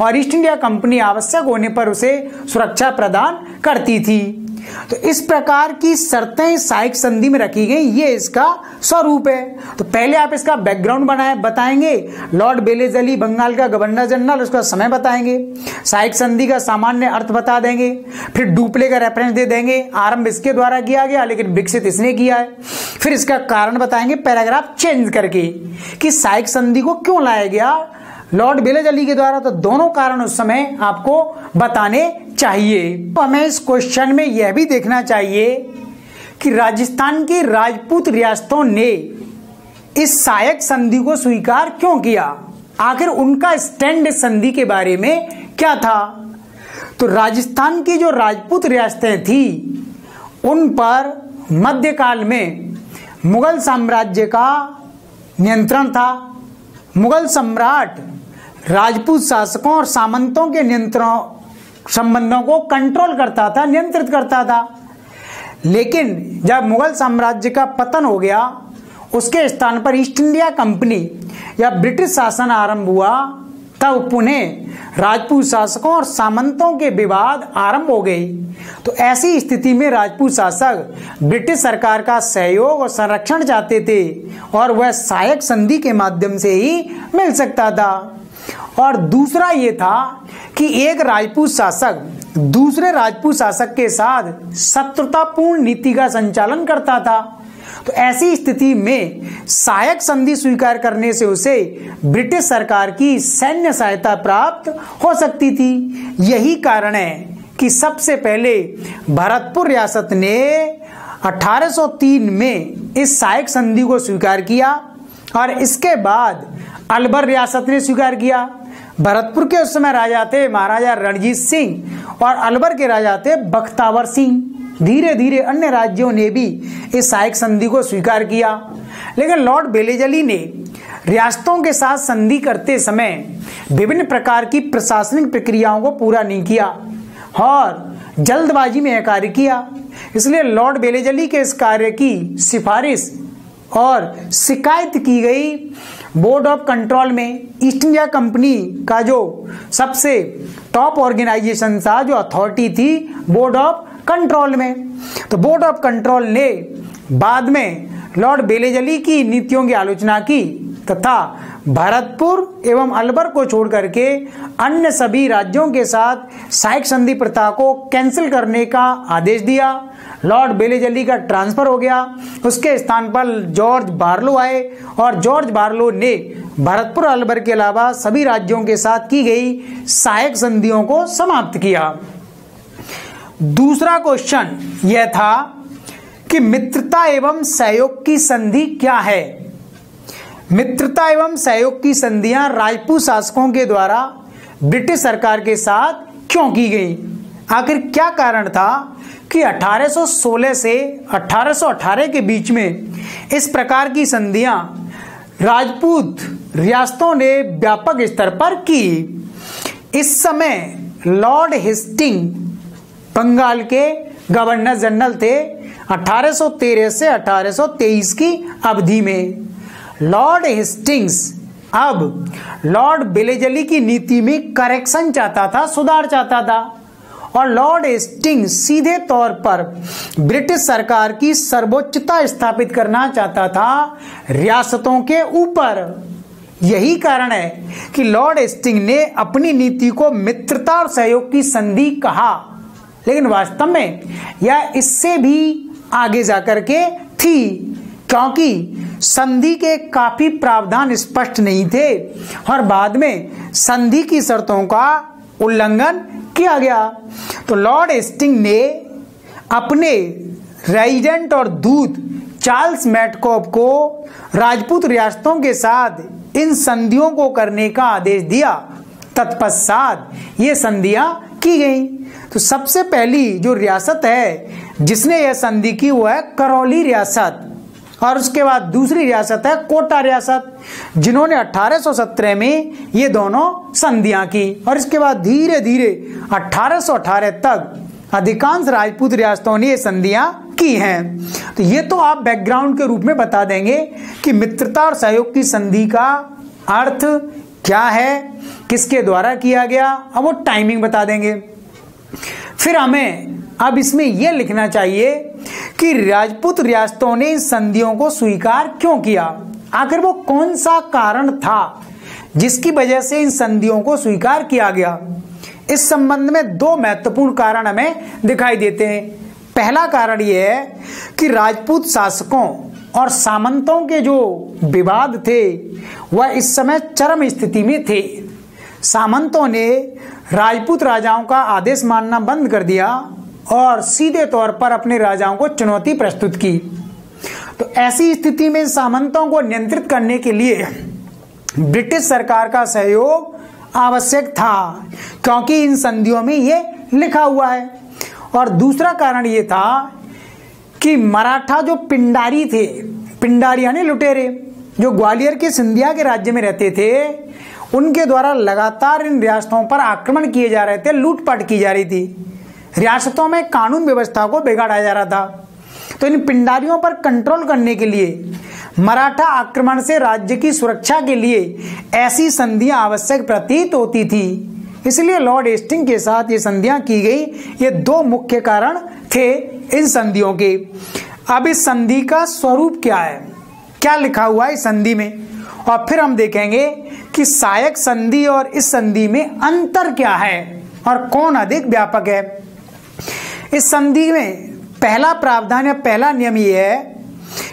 और ईस्ट इंडिया कंपनी आवश्यक होने पर उसे सुरक्षा प्रदान करती थी। तो इस प्रकार की शर्तें साइक संधि में रखी गई, ये इसका स्वरूप है। तो पहले आप इसका बैकग्राउंड बताएंगे, लॉर्ड बेलेजली बंगाल का गवर्नर जनरल, उसका समय बताएंगे, साइक संधि का सामान्य अर्थ बता देंगे, फिर डुप्ले का रेफरेंस दे देंगे, आरंभ इसके द्वारा किया गया लेकिन विकसित इसने किया है, फिर इसका कारण बताएंगे पैराग्राफ चेंज करके कि साइक संधि को क्यों लाया गया लॉर्ड बेलेजली के द्वारा। तो दोनों कारण उस समय आपको बताने चाहिए। तो हमें इस क्वेश्चन में यह भी देखना चाहिए कि राजस्थान की राजपूत रियासतों ने इस सहायक संधि को स्वीकार क्यों किया, आखिर उनका स्टैंड इस संधि के बारे में क्या था। तो राजस्थान की जो राजपूत रियासतें थी उन पर मध्यकाल में मुगल साम्राज्य का नियंत्रण था। मुगल सम्राट राजपूत शासकों और सामंतों के नियंत्रण संबंधों को कंट्रोल करता था, नियंत्रित करता था। लेकिन जब मुगल साम्राज्य का पतन हो गया, उसके स्थान पर ईस्ट इंडिया कंपनी या ब्रिटिश शासन आरंभ हुआ, तब पुनः राजपूत शासकों और सामंतों के विवाद आरंभ हो गए। तो ऐसी स्थिति में राजपूत शासक ब्रिटिश सरकार का सहयोग और संरक्षण चाहते थे और वह सहायक संधि के माध्यम से ही मिल सकता था। और दूसरा ये था कि एक राजपूत शासक दूसरे राजपूत शासक के साथ शत्रुतापूर्ण नीति का संचालन करता था। तो ऐसी स्थिति में सहायक संधि स्वीकार करने से उसे ब्रिटिश सरकार की सैन्य सहायता प्राप्त हो सकती थी। यही कारण है कि सबसे पहले भरतपुर रियासत ने 1803 में इस सहायक संधि को स्वीकार किया और इसके बाद अलवर रियासत ने स्वीकार किया। भरतपुर के उस समय राजा थे महाराजा रणजीत सिंह और अलवर के राजा थे बख्तावर सिंह। धीरे धीरे अन्य राज्यों ने भी इस सहायक संधि को स्वीकार किया, लेकिन लॉर्ड बेलेजली ने रियासतों के साथ संधि करते समय विभिन्न प्रकार की प्रशासनिक प्रक्रियाओं को पूरा नहीं किया और जल्दबाजी में यह कार्य किया। इसलिए लॉर्ड बेलेजली के इस कार्य की सिफारिश और शिकायत की गई बोर्ड ऑफ कंट्रोल में। ईस्ट इंडिया कंपनी का जो सबसे टॉप ऑर्गेनाइजेशन था, जो अथॉरिटी थी, बोर्ड ऑफ कंट्रोल में। तो बोर्ड ऑफ कंट्रोल ने बाद में लॉर्ड बेलेजली की नीतियों की आलोचना की तथा भरतपुर एवं अलवर को छोड़ करके अन्य सभी राज्यों के साथ सहायक संधि प्रथा को कैंसिल करने का आदेश दिया। लॉर्ड बेलेजली का ट्रांसफर हो गया, उसके स्थान पर जॉर्ज बार्लो आए और जॉर्ज बार्लो ने भरतपुर अलवर के अलावा सभी राज्यों के साथ की गई सहायक संधियों को समाप्त किया। दूसरा क्वेश्चन यह था कि मित्रता एवं सहयोग की संधि क्या है। मित्रता एवं सहयोग की संधियां राजपूत शासकों के द्वारा ब्रिटिश सरकार के साथ क्यों की गई, आखिर क्या कारण था कि 1816 से 1818 के बीच में इस प्रकार की संधियां राजपूत रियासतों ने व्यापक स्तर पर की। इस समय लॉर्ड हेस्टिंग बंगाल के गवर्नर जनरल थे 1813 से 1823 की अवधि में। लॉर्ड हेस्टिंग्स अब लॉर्ड बेलेजली की नीति में करेक्शन चाहता था, सुधार चाहता था और लॉर्ड हेस्टिंग्स सीधे तौर पर ब्रिटिश सरकार की सर्वोच्चता स्थापित करना चाहता था रियासतों के ऊपर। यही कारण है कि लॉर्ड हेस्टिंग ने अपनी नीति को मित्रता और सहयोग की संधि कहा, लेकिन वास्तव में यह इससे भी आगे जाकर के थी, क्योंकि संधि के काफी प्रावधान स्पष्ट नहीं थे और बाद में संधि की शर्तों का उल्लंघन किया गया। तो लॉर्ड हेस्टिंग ने अपने रेजिडेंट और दूत चार्ल्स मैटकॉफ को राजपूत रियासतों के साथ इन संधियों को करने का आदेश दिया। तत्पश्चात ये संधियां की गई। तो सबसे पहली जो रियासत है जिसने यह संधि की वो है करौली रियासत, और उसके बाद दूसरी रियासत है कोटा रियासत, जिन्होंने 1817 में ये दोनों संधियां की। और इसके बाद धीरे धीरे 1818 तक अधिकांश राजपूत रियासतों ने ये संधियां की हैं। तो ये तो आप बैकग्राउंड के रूप में बता देंगे कि मित्रता और सहयोग की संधि का अर्थ क्या है, किसके द्वारा किया गया, अब वो टाइमिंग बता देंगे। फिर हमें अब इसमें यह लिखना चाहिए कि राजपूत रियासतों ने इन संधियों को स्वीकार क्यों किया, आखिर वो कौन सा कारण था जिसकी वजह से इन संधियों को स्वीकार किया गया। इस संबंध में दो महत्वपूर्ण कारण हमें दिखाई देते हैं। पहला कारण यह है कि राजपूत शासकों और सामंतों के जो विवाद थे वह इस समय चरम स्थिति में थे। सामंतों ने राजपूत राजाओं का आदेश मानना बंद कर दिया और सीधे तौर पर अपने राजाओं को चुनौती प्रस्तुत की। तो ऐसी स्थिति में सामंतों को नियंत्रित करने के लिए ब्रिटिश सरकार का सहयोग आवश्यक था, क्योंकि इन संधियों में ये लिखा हुआ है। और दूसरा कारण ये था कि मराठा जो पिंडारी थे, पिंडारी यानी लुटेरे, जो ग्वालियर के सिंधिया के राज्य में रहते थे, उनके द्वारा लगातार इन रियासतों पर आक्रमण किए जा रहे थे, लूटपाट की जा रही थी, रियासतों में कानून व्यवस्था को बिगाड़ा जा रहा था। तो इन पिंडारियों पर कंट्रोल करने के लिए, मराठा आक्रमण से राज्य की सुरक्षा के लिए ऐसी संधियां आवश्यक प्रतीत होती थी। इसलिए लॉर्ड हेस्टिंग के साथ ये संधियां की गई। ये दो मुख्य कारण थे इन संधियों के। अब इस संधि का स्वरूप क्या है, क्या लिखा हुआ है इस संधि में, और फिर हम देखेंगे कि सहायक संधि और इस संधि में अंतर क्या है और कौन अधिक व्यापक है। इस संधि में पहला प्रावधान या पहला नियम यह है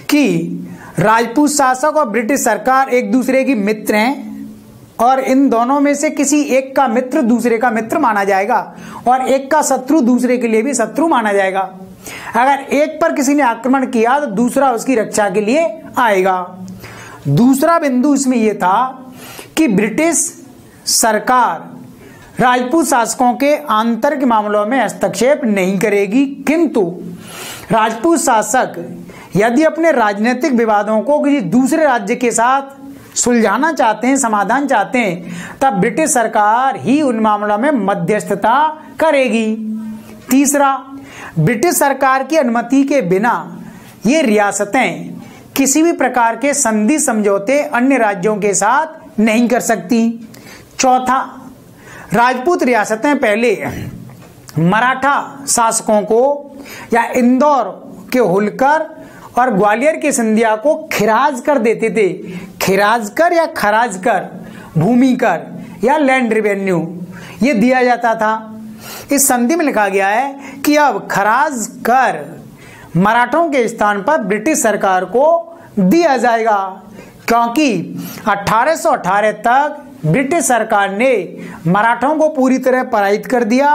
कि राजपूत शासक और ब्रिटिश सरकार एक दूसरे की मित्र हैं और इन दोनों में से किसी एक का मित्र दूसरे का मित्र माना जाएगा और एक का शत्रु दूसरे के लिए भी शत्रु माना जाएगा। अगर एक पर किसी ने आक्रमण किया तो दूसरा उसकी रक्षा के लिए आएगा। दूसरा बिंदु इसमें यह था कि ब्रिटिश सरकार राजपूत शासकों के आंतरिक मामलों में हस्तक्षेप नहीं करेगी, किंतु राजपूत शासक यदि अपने राजनीतिक विवादों को किसी दूसरे राज्य के साथ सुलझाना चाहते हैं, समाधान चाहते हैं, तब ब्रिटिश सरकार ही उन मामलों में मध्यस्थता करेगी। तीसरा, ब्रिटिश सरकार की अनुमति के बिना ये रियासतें किसी भी प्रकार के संधि समझौते अन्य राज्यों के साथ नहीं कर सकती। चौथा, राजपूत रियासतें पहले मराठा शासकों को या इंदौर के होलकर और ग्वालियर के सिंधिया को खिराज कर देते थे। खिराज कर या खराज कर, भूमि कर या लैंड रेवेन्यू ये दिया जाता था। इस संधि में लिखा गया है कि अब खराज कर मराठों के स्थान पर ब्रिटिश सरकार को दिया जाएगा, क्योंकि 1818 तक ब्रिटिश सरकार ने मराठों को पूरी तरह पराजित कर दिया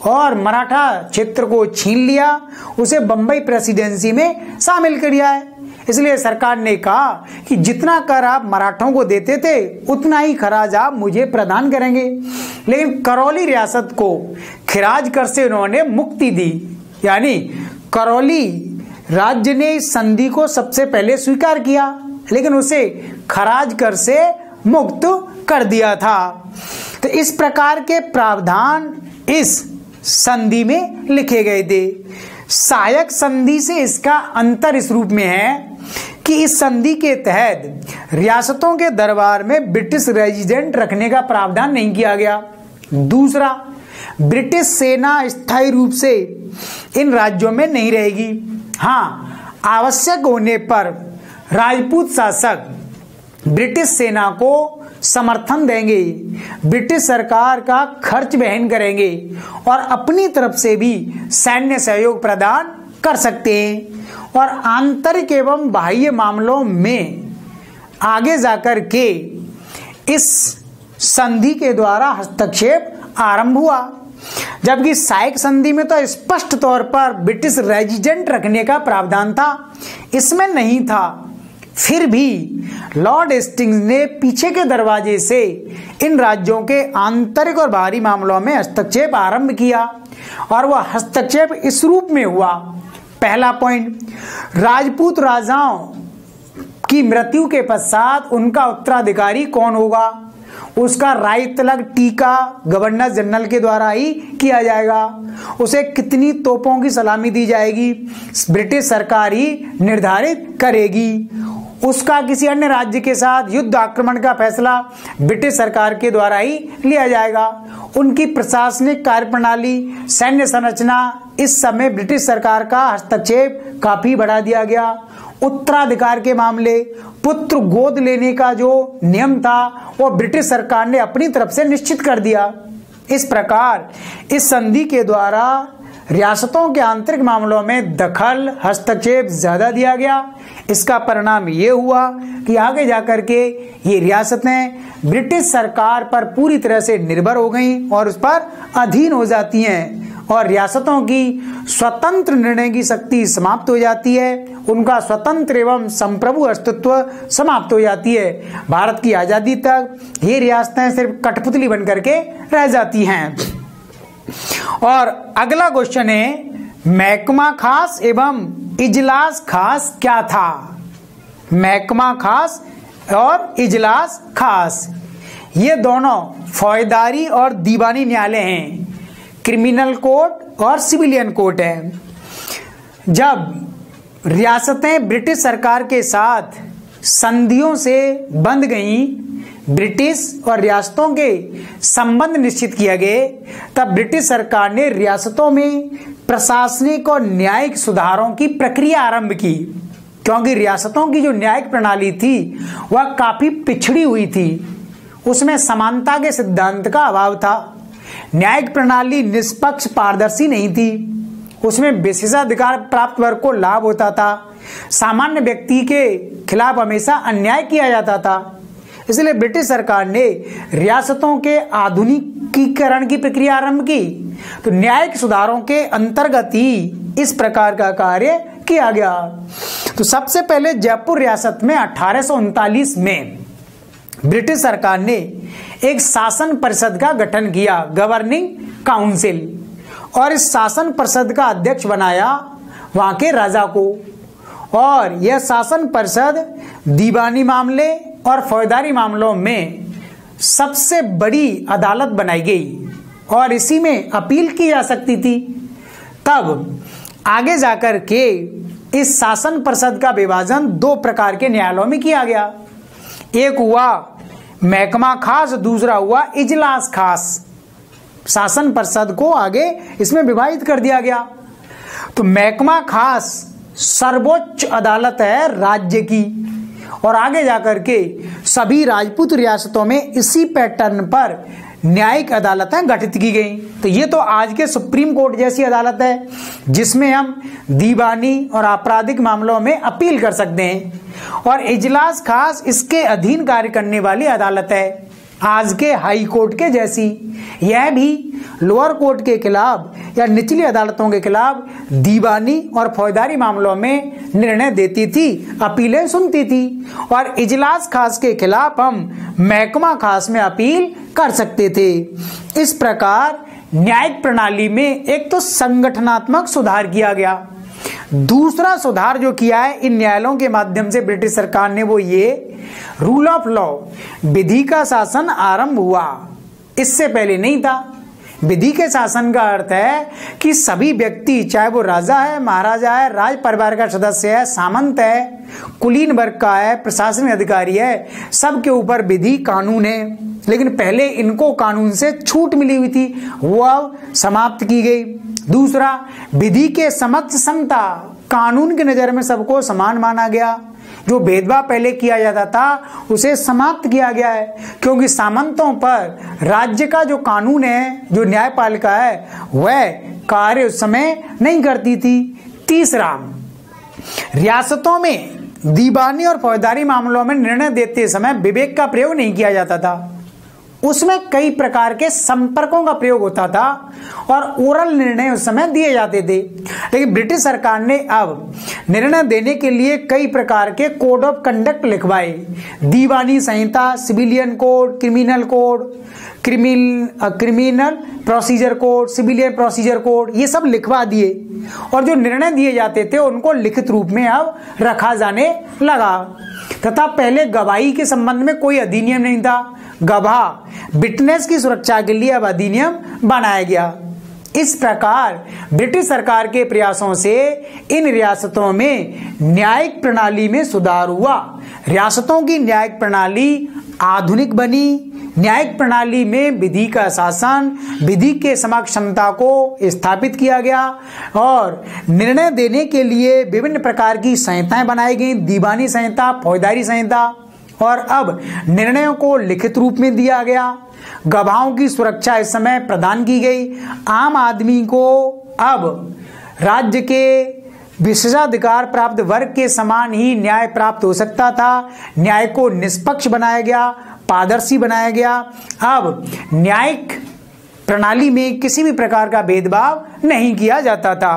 और मराठा क्षेत्र को छीन लिया, उसे बंबई प्रेसिडेंसी में शामिल कर दिया है। इसलिए सरकार ने कहा कि जितना कर आप मराठों को देते थे उतना ही खराज आप मुझे प्रदान करेंगे। लेकिन करौली रियासत को खिराज कर से उन्होंने मुक्ति दी, यानी करौली राज्य ने इस संधि को सबसे पहले स्वीकार किया, लेकिन उसे खराज कर से मुक्त कर दिया था। तो इस प्रकार के प्रावधान इस संधि में लिखे गए थे। सहायक संधि से इसका अंतर इस रूप में है कि इस संधि के तहत रियासतों के दरबार में ब्रिटिश रेजिडेंट रखने का प्रावधान नहीं किया गया। दूसरा, ब्रिटिश सेना स्थायी रूप से इन राज्यों में नहीं रहेगी। हाँ, आवश्यक होने पर राजपूत शासक ब्रिटिश सेना को समर्थन देंगे, ब्रिटिश सरकार का खर्च वहन करेंगे और अपनी तरफ से भी सैन्य सहयोग प्रदान कर सकते हैं। और आंतरिक एवं बाह्य मामलों में आगे जाकर के इस संधि के द्वारा हस्तक्षेप आरंभ हुआ, जबकि साइक संधि में तो स्पष्ट तौर पर ब्रिटिश रेजिडेंट रखने का प्रावधान था, इसमें नहीं था। फिर भी लॉर्ड हेस्टिंग्स ने पीछे के दरवाजे से इन राज्यों के आंतरिक और बाहरी मामलों में हस्तक्षेप आरंभ किया और वह हस्तक्षेप इस रूप में हुआ। पहला पॉइंट, राजपूत राजाओं की मृत्यु के पश्चात उनका उत्तराधिकारी कौन होगा, उसका राइट तलक टीका गवर्नर जनरल के द्वारा ही किया जाएगा। उसे कितनी तोपों की सलामी दी जाएगी, ब्रिटिश सरकार ही निर्धारित करेगी। उसका किसी अन्य राज्य के साथ युद्ध आक्रमण का फैसला ब्रिटिश सरकार के द्वारा ही लिया जाएगा। उनकी प्रशासनिक कार्यप्रणाली, सैन्य संरचना, इस समय ब्रिटिश सरकार का हस्तक्षेप काफी बढ़ा दिया गया। उत्तराधिकार के मामले, पुत्र गोद लेने का जो नियम था वो ब्रिटिश सरकार ने अपनी तरफ से निश्चित कर दिया। इस प्रकार इस संधि के द्वारा रियासतों के आंतरिक मामलों में दखल, हस्तक्षेप ज्यादा दिया गया। इसका परिणाम ये हुआ कि आगे जाकर के ये रियासतें ब्रिटिश सरकार पर पूरी तरह से निर्भर हो गईं और उस पर अधीन हो जाती हैं और रियासतों की स्वतंत्र निर्णय की शक्ति समाप्त हो जाती है, उनका स्वतंत्र एवं संप्रभु अस्तित्व समाप्त हो जाती है। भारत की आजादी तक ये रियासतें सिर्फ कठपुतली बनकर के रह जाती हैं। और अगला क्वेश्चन है, महकमा खास एवं इजलास खास क्या था। महकमा खास और इजलास खास ये दोनों फौजदारी और दीवानी न्यायालय हैं, क्रिमिनल कोर्ट और सिविलियन कोर्ट है। जब रियासतें ब्रिटिश सरकार के साथ संधियों से बंध गईं, ब्रिटिश और रियासतों के संबंध निश्चित किए गए, तब ब्रिटिश सरकार ने रियासतों में प्रशासनिक और न्यायिक सुधारों की प्रक्रिया आरंभ की, क्योंकि रियासतों की जो न्यायिक प्रणाली थी वह काफी पिछड़ी हुई थी, उसमें समानता के सिद्धांत का अभाव था। न्यायिक प्रणाली निष्पक्ष पारदर्शी नहीं थी, उसमें विशेषाधिकार प्राप्त वर्ग को लाभ होता था, सामान्य व्यक्ति के खिलाफ हमेशा अन्याय किया जाता था। इसलिए ब्रिटिश सरकार ने रियासतों के आधुनिकीकरण की प्रक्रिया आरंभ की। तो न्यायिक सुधारों के अंतर्गत ही इस प्रकार का कार्य किया गया। तो सबसे पहले जयपुर रियासत में 1839 में ब्रिटिश सरकार ने एक शासन परिषद का गठन किया, गवर्निंग काउंसिल, और इस शासन परिषद का अध्यक्ष बनाया वहां के राजा को। और यह शासन परिषद दीवानी मामले और फौजदारी मामलों में सबसे बड़ी अदालत बनाई गई और इसी में अपील की जा सकती थी। तब आगे जाकर के इस शासन परिषद का विभाजन दो प्रकार के न्यायालयों में किया गया, एक हुआ महकमा खास, दूसरा हुआ इजलास खास। शासन परिषद को आगे इसमें विभाजित कर दिया गया। तो महकमा खास सर्वोच्च अदालत है राज्य की, और आगे जाकर के सभी राजपूत रियासतों में इसी पैटर्न पर न्यायिक अदालतें गठित की गई। तो ये तो आज के सुप्रीम कोर्ट जैसी अदालत है जिसमें हम दीवानी और आपराधिक मामलों में अपील कर सकते हैं, और इजलास खास इसके अधीन कार्य करने वाली अदालत है, आज के हाई कोर्ट के जैसी। यह भी लोअर कोर्ट के खिलाफ या निचली अदालतों के खिलाफ दीवानी और फौजदारी मामलों में निर्णय देती थी, अपीलें सुनती थी, और इजलास खास के खिलाफ हम महकमा खास में अपील कर सकते थे। इस प्रकार न्यायिक प्रणाली में एक तो संगठनात्मक सुधार किया गया, दूसरा सुधार जो किया है इन न्यायालयों के माध्यम से ब्रिटिश सरकार ने वो ये रूल ऑफ लॉ, विधि का शासन आरंभ हुआ। इससे पहले नहीं था। विधि के शासन का अर्थ है कि सभी व्यक्ति, चाहे वो राजा है, महाराजा है, राज परिवार का सदस्य है, सामंत है, कुलीन वर्ग का है, प्रशासनिक अधिकारी है, सबके ऊपर विधि कानून है। लेकिन पहले इनको कानून से छूट मिली हुई थी, वो अब समाप्त की गई। दूसरा, विधि के समक्ष समता, कानून की नजर में सबको समान माना गया। जो भेदभाव पहले किया जाता था उसे समाप्त किया गया है, क्योंकि सामंतों पर राज्य का जो कानून है, जो न्यायपालिका है, वह कार्य उस समय नहीं करती थी। तीसरा, रियासतों में दीवानी और फौजदारी मामलों में निर्णय देते समय विवेक का प्रयोग नहीं किया जाता था। उसमें कई प्रकार के संपर्कों का प्रयोग होता था और ओरल निर्णय उस समय दिए जाते थे। लेकिन ब्रिटिश सरकार ने अब निर्णय देने के लिए कई प्रकार के कोड ऑफ कंडक्ट लिखवाए। दीवानी संहिता, civilian code, criminal code, criminal procedure code, civilian procedure code, ये सब लिखवा दिए और जो निर्णय दिए जाते थे उनको लिखित रूप में अब रखा जाने लगा। तथा पहले गवाही के संबंध में कोई अधिनियम नहीं था। गवाह विटनेस की सुरक्षा के लिए अब अधिनियम बनाया गया। इस प्रकार ब्रिटिश सरकार के प्रयासों से इन रियासतों में न्यायिक प्रणाली में सुधार हुआ। रियासतों की न्यायिक प्रणाली आधुनिक बनी। न्यायिक प्रणाली में विधि का शासन, विधि के समक्ष क्षमता को स्थापित किया गया और निर्णय देने के लिए विभिन्न प्रकार की संहिताएं बनाई गई, दीवानी संहिता, फौजदारी संहिता, और अब निर्णयों को लिखित रूप में दिया गया। गवाहों की सुरक्षा इस समय प्रदान की गई। आम आदमी को अब राज्य के विशेषाधिकार प्राप्त वर्ग के समान ही न्याय प्राप्त हो सकता था। न्याय को निष्पक्ष बनाया गया, पारदर्शी बनाया गया। अब न्यायिक प्रणाली में किसी भी प्रकार का भेदभाव नहीं किया जाता था।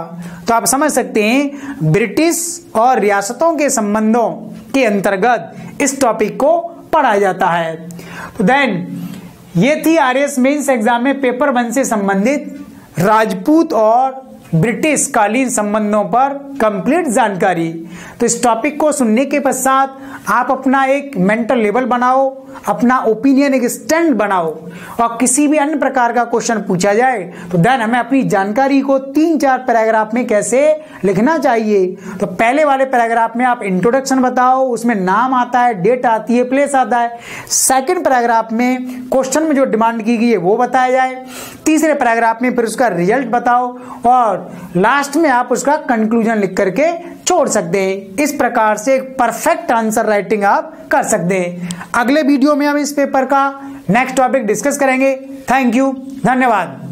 तो आप समझ सकते हैं ब्रिटिश और रियासतों के संबंधों के अंतर्गत इस टॉपिक को पढ़ा जाता है। तो देन ये थी आरएस मेंस एग्जाम में पेपर 1 से संबंधित राजपूत और ब्रिटिश कालीन संबंधों पर कंप्लीट जानकारी। तो इस टॉपिक को सुनने के पश्चात आप अपना एक मेंटल लेवल बनाओ, अपना ओपिनियन एक स्टैंड बनाओ और किसी भी अन्य प्रकार का क्वेश्चन पूछा जाए तो देन हमें अपनी जानकारी को 3-4 पैराग्राफ में कैसे लिखना चाहिए। तो पहले वाले पैराग्राफ में आप इंट्रोडक्शन बताओ, उसमें नाम आता है, डेट आती है, प्लेस आता है। सेकंड पैराग्राफ में क्वेश्चन में जो डिमांड की गई है वो बताया जाए। तीसरे पैराग्राफ में फिर उसका रिजल्ट बताओ और लास्ट में आप उसका कंक्लूजन लिख करके छोड़ सकते हैं। इस प्रकार से एक परफेक्ट आंसर राइटिंग आप कर सकते हैं। अगले वीडियो में हम इस पेपर का नेक्स्ट टॉपिक डिस्कस करेंगे। थैंक यू, धन्यवाद।